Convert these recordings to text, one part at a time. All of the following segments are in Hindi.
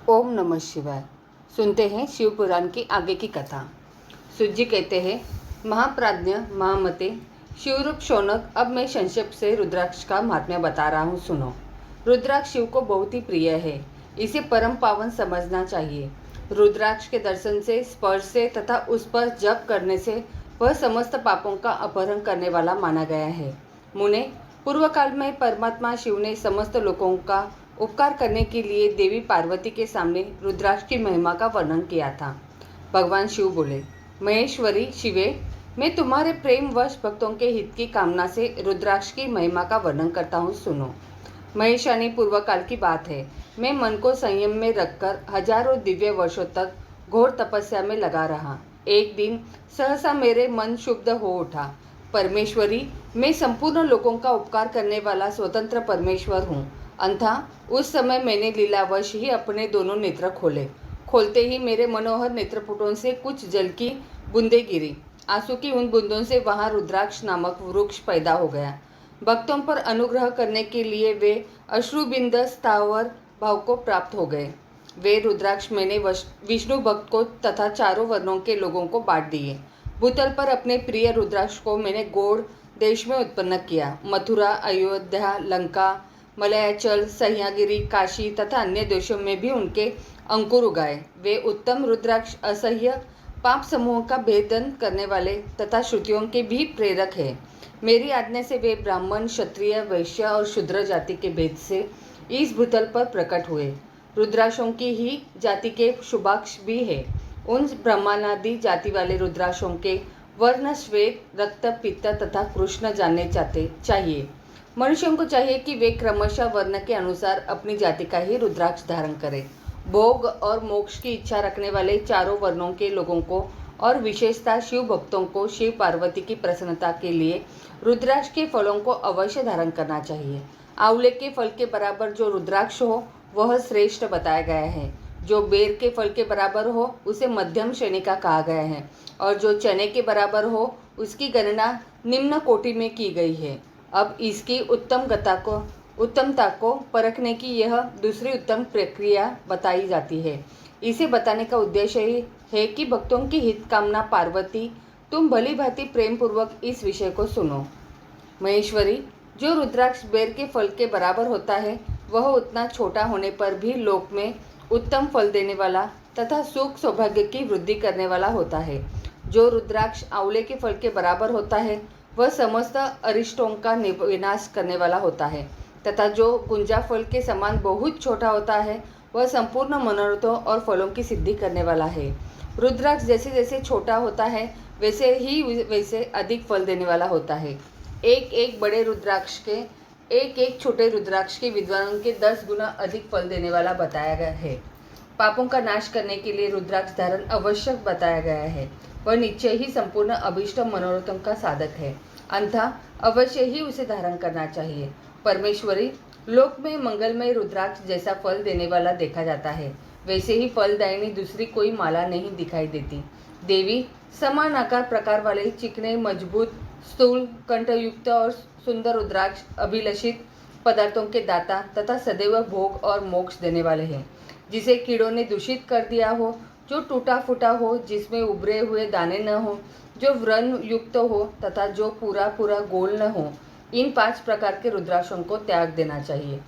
ओम नमः शिवाय। सुनते हैं शिव पुराण की आगे की कथा। सूत जी कहते हैं, महाप्राज्ञ महामते शिवरूप शौनक, अब मैं संक्षेप से रुद्राक्ष का महात्म्य बता रहा हूँ, सुनो। रुद्राक्ष शिव को बहुत ही प्रिय है, इसे परम पावन समझना चाहिए। रुद्राक्ष के दर्शन से, स्पर्श से तथा उस पर जप करने से वह समस्त पापों का अपहरण करने वाला माना गया है। मुने, पूर्व काल में परमात्मा शिव ने समस्त लोगों का उपकार करने के लिए देवी पार्वती के सामने रुद्राक्ष की महिमा का वर्णन किया था। भगवान शिव बोले, महेश्वरी शिवे, मैं तुम्हारे प्रेमवश भक्तों के हित की कामना से रुद्राक्ष की महिमा का वर्णन करता हूँ, सुनो। महेशानी पूर्व काल की बात है। मैं मन को संयम में रखकर हजारों दिव्य वर्षों तक घोर तपस्या में लगा रहा। एक दिन सहसा मेरे मन शुद्ध हो उठा। परमेश्वरी, मैं संपूर्ण लोगों का उपकार करने वाला स्वतंत्र परमेश्वर हूँ। अंथा उस समय मैंने लीलावश ही अपने दोनों नेत्र खोले। खोलते ही मेरे मनोहर नेत्रपुटों से कुछ जल की बूंदें गिरी। आंसू की उन बूंदों से वहां रुद्राक्ष नामक वृक्ष पैदा हो गया। भक्तों पर अनुग्रह करने के लिए वे अश्रुबिंद स्थावर भाव को प्राप्त हो गए। वे रुद्राक्ष मैंने विष्णु भक्त को तथा चारों वर्णों के लोगों को बांट दिए। भूतल पर अपने प्रिय रुद्राक्ष को मैंने गौड़ देश में उत्पन्न किया। मथुरा, अयोध्या, लंका, मलयाचल, सह्यागिरी, काशी तथा अन्य देशों में भी उनके अंकुर उगाए। वे उत्तम रुद्राक्ष असह्य पाप समूहों का भेदन करने वाले तथा श्रुतियों के भी प्रेरक है। मेरी आज्ञा से वे ब्राह्मण, क्षत्रिय, वैश्य और शूद्र जाति के भेद से इस भूतल पर प्रकट हुए। रुद्राक्षों की ही जाति के शुभाक्ष भी है। उन ब्रह्मानादि जाति वाले रुद्राक्षों के वर्ण श्वेत, रक्त, पित्त तथा कृष्ण जानने चाहिए। मनुष्यों को चाहिए कि वे क्रमशः वर्ण के अनुसार अपनी जाति का ही रुद्राक्ष धारण करें। भोग और मोक्ष की इच्छा रखने वाले चारों वर्णों के लोगों को और विशेषता शिव भक्तों को शिव पार्वती की प्रसन्नता के लिए रुद्राक्ष के फलों को अवश्य धारण करना चाहिए। आंवले के फल के बराबर जो रुद्राक्ष हो वह श्रेष्ठ बताया गया है। जो बेर के फल के बराबर हो उसे मध्यम श्रेणी का कहा गया है, और जो चने के बराबर हो उसकी गणना निम्न कोटि में की गई है। अब इसकी उत्तमता को परखने की यह दूसरी उत्तम प्रक्रिया बताई जाती है। इसे बताने का उद्देश्य ही है कि भक्तों की हित कामना पार्वती, तुम भली भांति प्रेम पूर्वक इस विषय को सुनो। महेश्वरी, जो रुद्राक्ष बेर के फल के बराबर होता है वह उतना छोटा होने पर भी लोक में उत्तम फल देने वाला तथा सुख सौभाग्य की वृद्धि करने वाला होता है। जो रुद्राक्ष आंवले के फल के बराबर होता है वह समस्त अरिष्टों का विनाश करने वाला होता है, तथा जो गुंजा फल के समान बहुत छोटा होता है वह संपूर्ण मनोरथों और फलों की सिद्धि करने वाला है। रुद्राक्ष जैसे जैसे छोटा होता है वैसे अधिक फल देने वाला होता है। एक एक छोटे रुद्राक्ष के विद्वानों के 10 गुना अधिक फल देने वाला बताया गया है। पापों का नाश करने के लिए रुद्राक्ष धारण आवश्यक बताया गया है। वह निश्चय ही संपूर्ण अभीष्ट मनोरथों का साधक है, अंथा अवश्य ही उसे धारण करना चाहिए। परमेश्वरी, लोक में मंगलमय रुद्राक्ष जैसा फल देने वाला देखा जाता है, वैसे ही फलदायिनी दूसरी कोई माला नहीं दिखाई देती। देवी, समान आकार प्रकार वाले चिकने, मजबूत, स्थूल, कंठयुक्त और सुंदर रुद्राक्ष अभिलषित पदार्थों के दाता तथा सदैव भोग और मोक्ष देने वाले हैं। जिसे कीड़ों ने दूषित कर दिया हो, जो टूटा फूटा हो, जिसमें उभरे हुए दाने न हो, जो व्रण युक्त हो तथा जो पूरा गोल न हो, इन 5 प्रकार के रुद्राक्षों को त्याग देना चाहिए।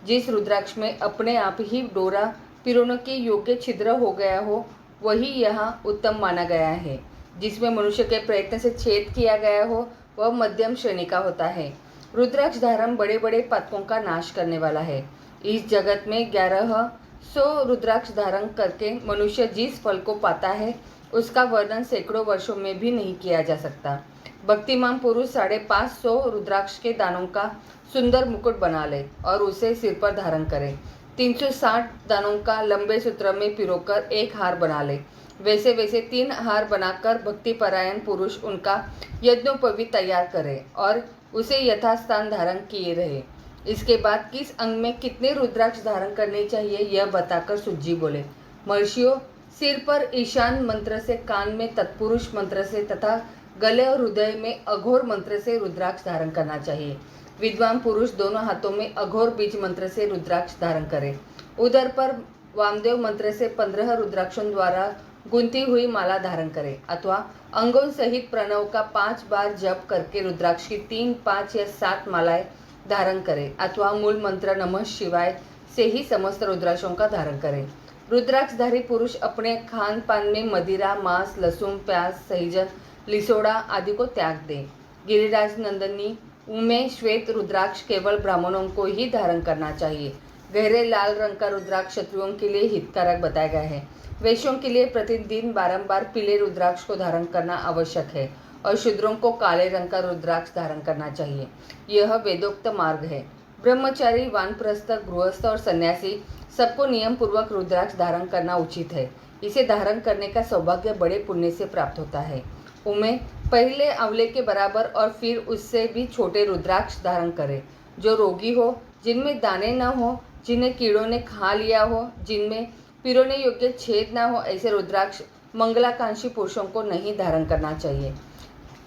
जिस रुद्राक्ष में अपने आप ही डोरा पिरोने के योग्य छिद्र हो गया हो वही यहाँ उत्तम माना गया है। जिसमें मनुष्य के प्रयत्न से छेद किया गया हो वह मध्यम श्रेणी का होता है। रुद्राक्ष धारण बड़े बड़े पातकों का नाश करने वाला है। इस जगत में 1100 रुद्राक्ष धारण करके मनुष्य जिस फल को पाता है उसका वर्णन सैकड़ों वर्षों में भी नहीं किया जा सकता। भक्तिमान पुरुष 550 रुद्राक्ष के दानों का सुंदर मुकुट बना ले और उसे सिर पर धारण करे। 360 दानों का लंबे सूत्र में पिरोकर एक हार बना ले। वैसे 3 हार बनाकर भक्तिपरायण पुरुष उनका यज्ञोपवीत तैयार करे और उसे यथास्थान धारण किए रहे। इसके बाद किस अंग में कितने रुद्राक्ष धारण करने चाहिए यह बताकर सुज्जी बोले, महर्षियों, सिर पर ईशान मंत्र से, कान में तत्पुरुष मंत्र से तथा गले और हृदय में अघोर मंत्र से रुद्राक्ष धारण करना चाहिए। विद्वान पुरुष दोनों हाथों में अघोर बीज मंत्र से रुद्राक्ष धारण करे। उदर पर वामदेव मंत्र से 15 रुद्राक्षों द्वारा गुंथी हुई माला धारण करें अथवा अंगों सहित प्रणव का 5 बार जप करके रुद्राक्ष की 3, 5 या 7 मालाएं धारण करें अथवा मूल मंत्र नमः शिवाय से ही समस्त रुद्राक्षों का धारण करें। रुद्राक्षधारी पुरुष अपने खान पान में मदिरा, मांस, लहसुन, प्याज, सहजन, लिसोड़ा आदि को त्याग दें। गिरिराज नंदनी में श्वेत रुद्राक्ष केवल ब्राह्मणों को ही धारण करना चाहिए। गहरे लाल रंग का रुद्राक्ष क्षत्रियों के लिए हितकारक बताया गया है। वैश्यों के लिए प्रतिदिन बारंबार पीले रुद्राक्ष को धारण करना आवश्यक है और शूद्रों को काले रंग का रुद्राक्ष धारण करना चाहिए। यह वेदोक्त मार्ग है। ब्रह्मचारी, वानप्रस्थ, गृहस्थ और सन्यासी सबको नियम पूर्वक रुद्राक्ष धारण करना उचित है। इसे धारण करने का सौभाग्य बड़े पुण्य से प्राप्त होता है। उनमें पहले आंवले के बराबर और फिर उससे भी छोटे रुद्राक्ष धारण करें। जो रोगी हो, जिनमें दाने न हो, जिन्हें कीड़ों ने खा लिया हो, जिनमें पिरोने योग्य छेद न हो, ऐसे रुद्राक्ष मंगलाकांक्षी पुरुषों को नहीं धारण करना चाहिए।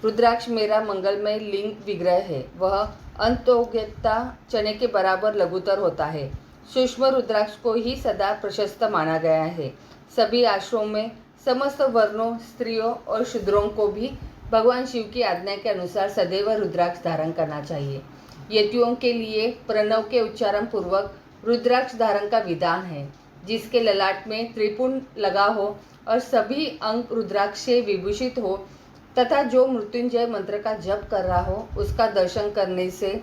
रुद्राक्ष मेरा मंगलमय लिंग विग्रह है। वह अंतोग्यता चने के बराबर लघुतर होता है। सूक्ष्म रुद्राक्ष को ही सदा प्रशस्त माना गया है। सभी आश्रमों में समस्त वर्णों, स्त्रियों और शूद्रों को भी भगवान शिव की आज्ञा के अनुसार सदैव रुद्राक्ष धारण करना चाहिए। यतियों के लिए प्रणव के उच्चारण पूर्वक रुद्राक्ष धारण का विधान है। जिसके ललाट में त्रिपुंड लगा हो और सभी अंग रुद्राक्ष से विभूषित हो तथा जो मृत्युंजय मंत्र का जप कर रहा हो, उसका दर्शन करने से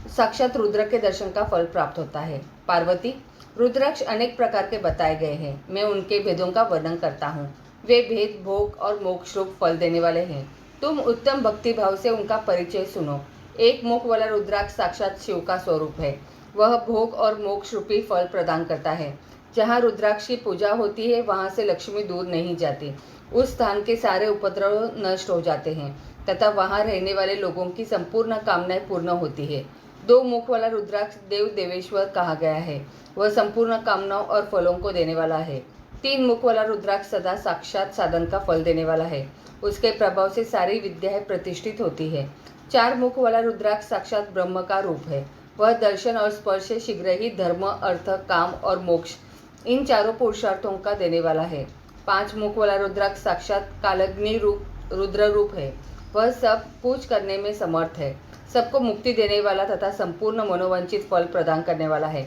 साक्षात रुद्र के दर्शन का फल प्राप्त होता है। पार्वती, रुद्राक्ष अनेक प्रकार के बताए गए हैं। मैं उनके भेदों का वर्णन करता हूँ। वे भेद भोग और मोक्ष रूप फल देने वाले हैं। तुम उत्तम भक्ति भाव से उनका परिचय सुनो। एक मुख वाला रुद्राक्ष साक्षात शिव का स्वरूप है। वह भोग और मोक्ष रूपी फल प्रदान करता है। जहाँ रुद्राक्ष की पूजा होती है, वहाँ से लक्ष्मी दूर नहीं जाती। उस स्थान के सारे उपद्रव नष्ट हो जाते हैं तथा वहाँ रहने वाले लोगों की संपूर्ण कामनाएं पूर्ण होती है। 2 मुख वाला रुद्राक्ष देव देवेश्वर कहा गया है। वह संपूर्ण कामनाओं और फलों को देने वाला है। 3 मुख वाला रुद्राक्ष सदा साक्षात साधन का फल देने वाला है। उसके प्रभाव से सारी विद्याएं प्रतिष्ठित होती है। 4 मुख वाला रुद्राक्ष साक्षात ब्रह्म का रूप है। वह दर्शन और स्पर्श से शीघ्र ही धर्म, अर्थ, काम और मोक्ष इन चारों पुरुषार्थों का देने वाला है। 5 मुख वाला रुद्राक्ष साक्षात कालग्नि रूप रुद्र रूप है। वह सब कुछ करने में समर्थ है। सबको मुक्ति देने वाला तथा संपूर्ण मनोवांछित फल प्रदान करने वाला है।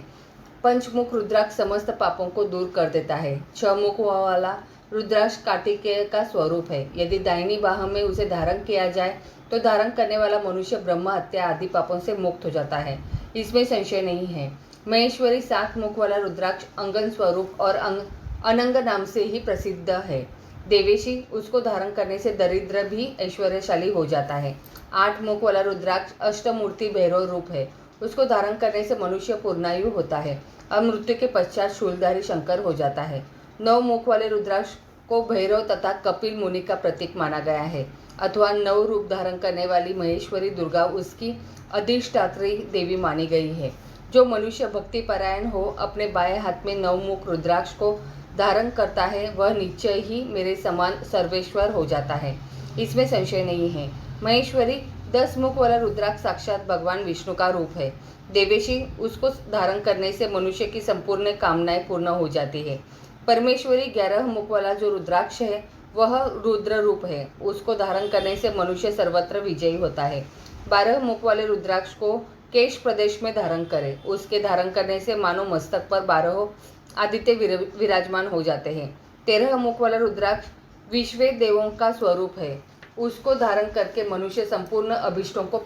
5 मुख रुद्राक्ष समस्त पापों को दूर कर देता है। 6 मुख वाला रुद्राक्ष कार्तिकेय का स्वरूप है। यदि दाहिनी बाह में उसे धारण किया जाए तो धारण करने वाला मनुष्य ब्रह्म हत्या आदि पापों से मुक्त हो जाता है। इसमें संशय नहीं है। महेश्वरी 7 मुख वाला रुद्राक्ष अंगन स्वरूप और अनंग नाम से ही प्रसिद्ध है। देवेशी, उसको धारण करने से दरिद्र भी ऐश्वर्यशाली हो जाता है। 8 मुख वाला रुद्राक्ष अष्टमूर्ति भैरव रूप है। उसको धारण करने से मनुष्य पूर्णायु होता है और मृत्यु के पश्चात शूलधारी शंकर हो जाता है। 9 मुख वाले रुद्राक्ष को भैरव तथा कपिल मुनि का प्रतीक माना गया है अथवा 9 रूप धारण करने वाली महेश्वरी दुर्गा उसकी अधिष्ठात्री देवी मानी गई है। जो मनुष्य भक्ति परायण हो अपने बाएं हाथ में 9 मुख रुद्राक्ष को धारण करता है, वह निश्चय ही मेरे समान सर्वेश्वर हो जाता है। इसमें संशय नहीं है। महेश्वरी 10 मुख वाला रुद्राक्ष साक्षात भगवान विष्णु का रूप है। देवेशी, उसको धारण करने से मनुष्य की संपूर्ण कामनाएं पूर्ण हो जाती है। परमेश्वरी 11 मुख वाला जो रुद्राक्ष है वह रुद्र रूप है। उसको धारण करने से मनुष्य सर्वत्र विजयी होता है। 12 मुख वाले रुद्राक्ष को केश प्रदेश में धारण करें। उसके धारण करने से मानो मस्तक पर 12 आदित्य विराजमान हो जाते हैं। 13 मुख वाला रुद्राक्ष विश्व देवों का स्वरूप है। उसको धारण करके मनुष्य संपूर्ण अभिष्टों को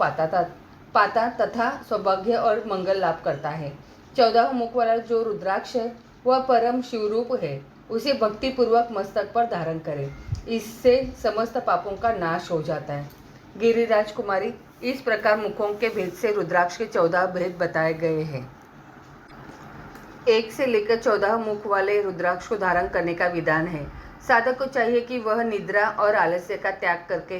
पाता तथा सौभाग्य और मंगल लाभ करता है। 14 मुख वाला जो रुद्राक्ष है वह परम शिवरूप है। उसे भक्ति पूर्वक मस्तक पर धारण करें। इससे समस्त पापों का नाश हो जाता है। गिरिराज कुमारी, इस प्रकार मुखों के भेद से रुद्राक्ष के 14 भेद बताए गए हैं। 1 से लेकर 14 मुख वाले रुद्राक्ष को धारण करने का विधान है। साधक को चाहिए कि वह निद्रा और आलस्य का त्याग करके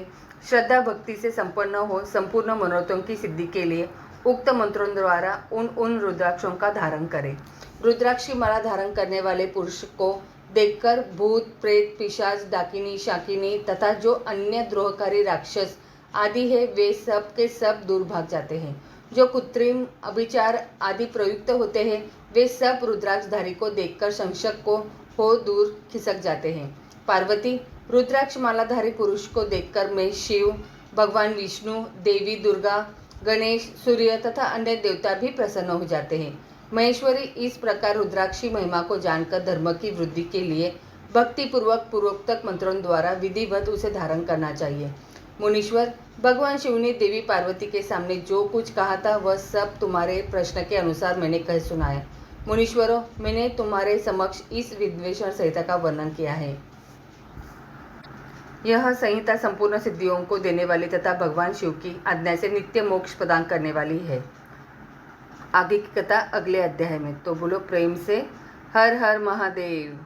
श्रद्धा भक्ति से संपन्न हो संपूर्ण मनोरथों की सिद्धि के लिए उक्त मंत्रों द्वारा उन रुद्राक्षों का धारण करे। रुद्राक्ष की माला धारण करने वाले पुरुष को देखकर भूत, प्रेत, पिशाच, डाकिनी, शाकिनी तथा जो अन्य द्रोहकारी राक्षस आदि है वे सब के सब दूर भाग जाते हैं। जो कृत्रिम अभिचार आदि प्रयुक्त होते हैं वे सब रुद्राक्षधारी को देखकर संशक को हो दूर खिसक जाते हैं। पार्वती, रुद्राक्ष मालाधारी पुरुष को देखकर मैं शिव, भगवान विष्णु, देवी दुर्गा, गणेश, सूर्य तथा अन्य देवता भी प्रसन्न हो जाते हैं। महेश्वरी, इस प्रकार रुद्राक्षी महिमा को जानकर धर्म की वृद्धि के लिए भक्ति पूर्वक पूर्वोक्त मंत्रों द्वारा विधिवत उसे धारण करना चाहिए। मुनीश्वर, भगवान शिव ने देवी पार्वती के सामने जो कुछ कहा था वह सब तुम्हारे प्रश्न के अनुसार मैंने कह सुनाया। मुनीश्वरों, मैंने तुम्हारे समक्ष इस विद्वेषण संहिता का वर्णन किया है। यह संहिता संपूर्ण सिद्धियों को देने वाली तथा भगवान शिव की आज्ञा से नित्य मोक्ष प्रदान करने वाली है। आगे की कथा अगले अध्याय में। तो बोलो प्रेम से हर हर महादेव।